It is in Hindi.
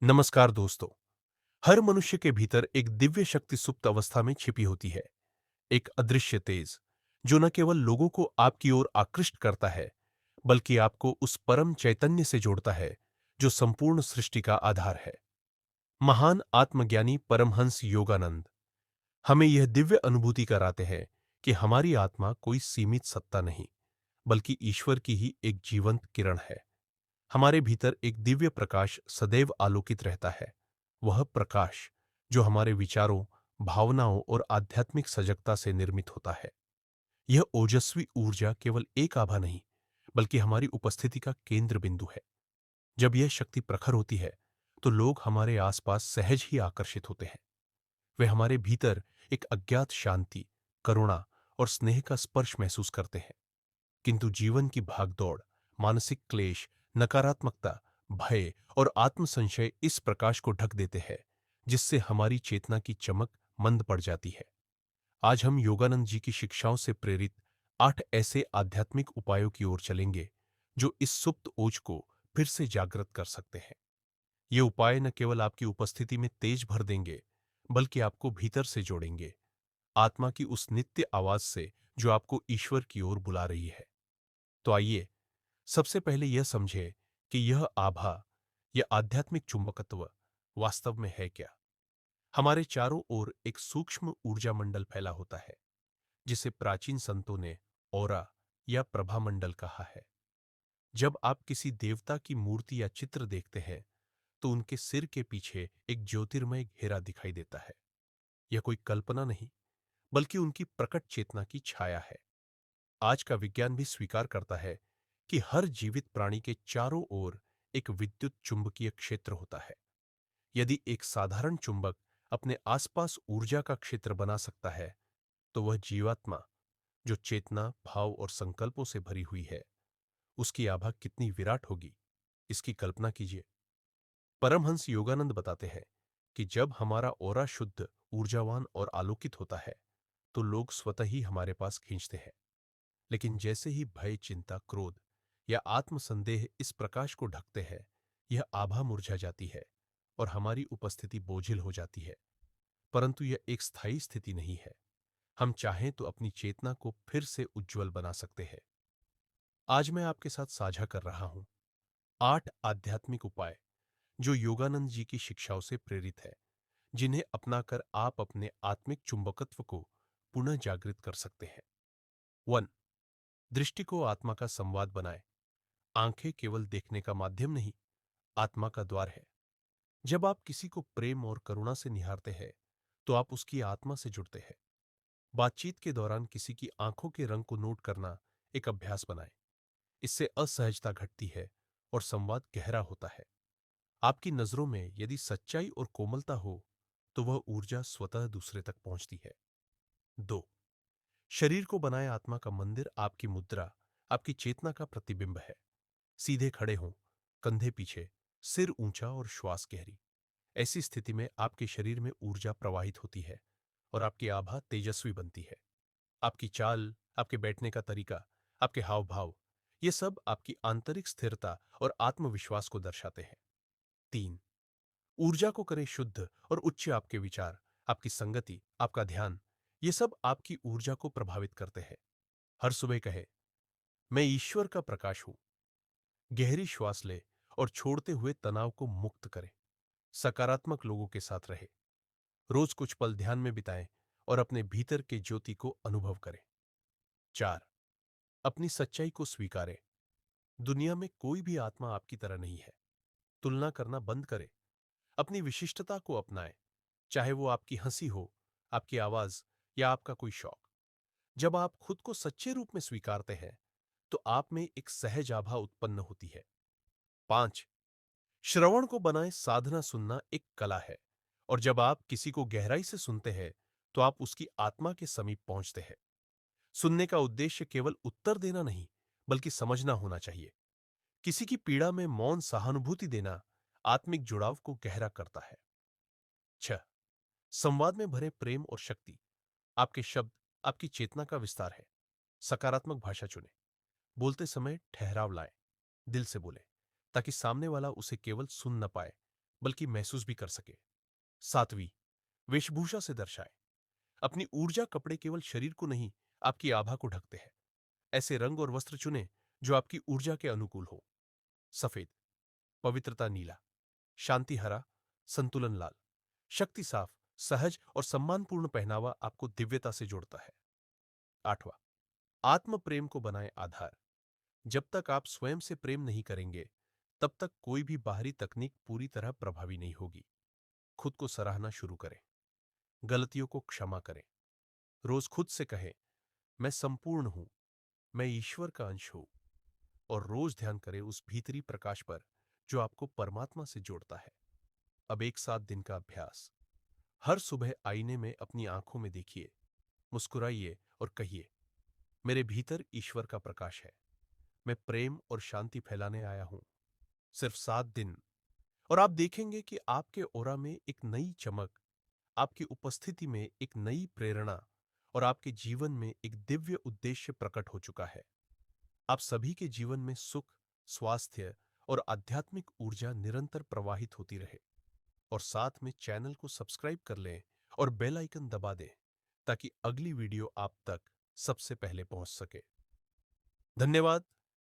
नमस्कार दोस्तों। हर मनुष्य के भीतर एक दिव्य शक्ति सुप्त अवस्था में छिपी होती है। एक अदृश्य तेज जो न केवल लोगों को आपकी ओर आकृष्ट करता है, बल्कि आपको उस परम चैतन्य से जोड़ता है जो संपूर्ण सृष्टि का आधार है। महान आत्मज्ञानी परमहंस योगानंद हमें यह दिव्य अनुभूति कराते हैं कि हमारी आत्मा कोई सीमित सत्ता नहीं, बल्कि ईश्वर की ही एक जीवंत किरण है। हमारे भीतर एक दिव्य प्रकाश सदैव आलोकित रहता है। वह प्रकाश जो हमारे विचारों, भावनाओं और आध्यात्मिक सजगता से निर्मित होता है। यह ओजस्वी ऊर्जा केवल एक आभा नहीं, बल्कि हमारी उपस्थिति का केंद्र बिंदु है। जब यह शक्ति प्रखर होती है, तो लोग हमारे आसपास सहज ही आकर्षित होते हैं। वे हमारे भीतर एक अज्ञात शांति, करुणा और स्नेह का स्पर्श महसूस करते हैं। किंतु जीवन की भागदौड़, मानसिक क्लेश, नकारात्मकता, भय और आत्मसंशय इस प्रकाश को ढक देते हैं, जिससे हमारी चेतना की चमक मंद पड़ जाती है। आज हम योगानंद जी की शिक्षाओं से प्रेरित 8 ऐसे आध्यात्मिक उपायों की ओर चलेंगे, जो इस सुप्त ओज को फिर से जागृत कर सकते हैं। ये उपाय न केवल आपकी उपस्थिति में तेज भर देंगे, बल्कि आपको भीतर से जोड़ेंगे, आत्मा की उस नित्य आवाज से जो आपको ईश्वर की ओर बुला रही है। तो आइए सबसे पहले यह समझे कि यह आभा, यह आध्यात्मिक चुंबकत्व वास्तव में है क्या। हमारे चारों ओर एक सूक्ष्म ऊर्जा मंडल फैला होता है, जिसे प्राचीन संतों ने ऑरा या प्रभा मंडल कहा है। जब आप किसी देवता की मूर्ति या चित्र देखते हैं, तो उनके सिर के पीछे एक ज्योतिर्मय घेरा दिखाई देता है। यह कोई कल्पना नहीं, बल्कि उनकी प्रकट चेतना की छाया है। आज का विज्ञान भी स्वीकार करता है कि हर जीवित प्राणी के चारों ओर एक विद्युत चुंबकीय क्षेत्र होता है। यदि एक साधारण चुंबक अपने आसपास ऊर्जा का क्षेत्र बना सकता है, तो वह जीवात्मा जो चेतना, भाव और संकल्पों से भरी हुई है, उसकी आभा कितनी विराट होगी, इसकी कल्पना कीजिए। परमहंस योगानंद बताते हैं कि जब हमारा ऑरा शुद्ध, ऊर्जावान और आलोकित होता है, तो लोग स्वतः ही हमारे पास खींचते हैं। लेकिन जैसे ही भय, चिंता, क्रोध या आत्मसंदेह इस प्रकाश को ढकते हैं, यह आभा मुरझा जाती है और हमारी उपस्थिति बोझिल हो जाती है। परंतु यह एक स्थायी स्थिति नहीं है। हम चाहें तो अपनी चेतना को फिर से उज्जवल बना सकते हैं। आज मैं आपके साथ साझा कर रहा हूं 8 आध्यात्मिक उपाय जो योगानंद जी की शिक्षाओं से प्रेरित है, जिन्हें अपनाकर आप अपने आत्मिक चुंबकत्व को पुनः जागृत कर सकते हैं। 1. दृष्टि को आत्मा का संवाद बनाएं। आंखें केवल देखने का माध्यम नहीं, आत्मा का द्वार है। जब आप किसी को प्रेम और करुणा से निहारते हैं, तो आप उसकी आत्मा से जुड़ते हैं। बातचीत के दौरान किसी की आंखों के रंग को नोट करना एक अभ्यास बनाएं। इससे असहजता घटती है और संवाद गहरा होता है। आपकी नजरों में यदि सच्चाई और कोमलता हो, तो वह ऊर्जा स्वतः दूसरे तक पहुंचती है। 2. शरीर को बनाए आत्मा का मंदिर आपकी मुद्रा, आपकी चेतना का प्रतिबिंब है। सीधे खड़े हों, कंधे पीछे, सिर ऊंचा और श्वास गहरी। ऐसी स्थिति में आपके शरीर में ऊर्जा प्रवाहित होती है और आपकी आभा तेजस्वी बनती है। आपकी चाल, आपके बैठने का तरीका, आपके हाव भाव, ये सब आपकी आंतरिक स्थिरता और आत्मविश्वास को दर्शाते हैं। 3. ऊर्जा को करें शुद्ध और उच्च। आपके विचार, आपकी संगति, आपका ध्यान, ये सब आपकी ऊर्जा को प्रभावित करते हैं। हर सुबह कहे, मैं ईश्वर का प्रकाश हूं। गहरी श्वास ले और छोड़ते हुए तनाव को मुक्त करें। सकारात्मक लोगों के साथ रहे। रोज कुछ पल ध्यान में बिताएं और अपने भीतर के ज्योति को अनुभव करें। 4. अपनी सच्चाई को स्वीकारें। दुनिया में कोई भी आत्मा आपकी तरह नहीं है। तुलना करना बंद करें। अपनी विशिष्टता को अपनाएं, चाहे वो आपकी हंसी हो, आपकी आवाज या आपका कोई शौक। जब आप खुद को सच्चे रूप में स्वीकारते हैं, तो आप में एक सहज आभा उत्पन्न होती है। 5. श्रवण को बनाए साधना। सुनना एक कला है, और जब आप किसी को गहराई से सुनते हैं, तो आप उसकी आत्मा के समीप पहुंचते हैं। सुनने का उद्देश्य केवल उत्तर देना नहीं, बल्कि समझना होना चाहिए। किसी की पीड़ा में मौन सहानुभूति देना आत्मिक जुड़ाव को गहरा करता है। 6. संवाद में भरे प्रेम और शक्ति। आपके शब्द आपकी चेतना का विस्तार है। सकारात्मक भाषा चुनें। बोलते समय ठहराव लाएं। दिल से बोलें, ताकि सामने वाला उसे केवल सुन न पाए, बल्कि महसूस भी कर सके। सातवीं, वेशभूषा से दर्शाएं। अपनी ऊर्जा कपड़े केवल शरीर को नहीं, आपकी आभा को ढकते हैं। ऐसे रंग और वस्त्र चुनें जो आपकी ऊर्जा के अनुकूल हो। सफेद, पवित्रता नीला, शांति हरा, संतुलन लाल। शक्ति साफ, सहज और सम्मानपूर्ण पहनावा आपको दिव्यता से जोड़ता है। आठवां, आत्म प्रेम को बनाए आधार। जब तक आप स्वयं से प्रेम नहीं करेंगे, तब तक कोई भी बाहरी तकनीक पूरी तरह प्रभावी नहीं होगी। खुद को सराहना शुरू करें, गलतियों को क्षमा करें। रोज खुद से कहें, मैं संपूर्ण हूं, मैं ईश्वर का अंश हूं। और रोज ध्यान करें उस भीतरी प्रकाश पर जो आपको परमात्मा से जोड़ता है। अब एक 7 दिन का अभ्यास। हर सुबह आईने में अपनी आंखों में देखिए, मुस्कुराइए और कहिए, मेरे भीतर ईश्वर का प्रकाश है, मैं प्रेम और शांति फैलाने आया हूं। सिर्फ 7 दिन, और आप देखेंगे कि आपके ओरा में एक नई चमक, आपकी उपस्थिति में एक नई प्रेरणा और आपके जीवन में एक दिव्य उद्देश्य प्रकट हो चुका है। आप सभी के जीवन में सुख, स्वास्थ्य और आध्यात्मिक ऊर्जा निरंतर प्रवाहित होती रहे। और साथ में चैनल को सब्सक्राइब कर लें और बेल आइकन दबा दें ताकि अगली वीडियो आप तक सबसे पहले पहुंच सके। धन्यवाद।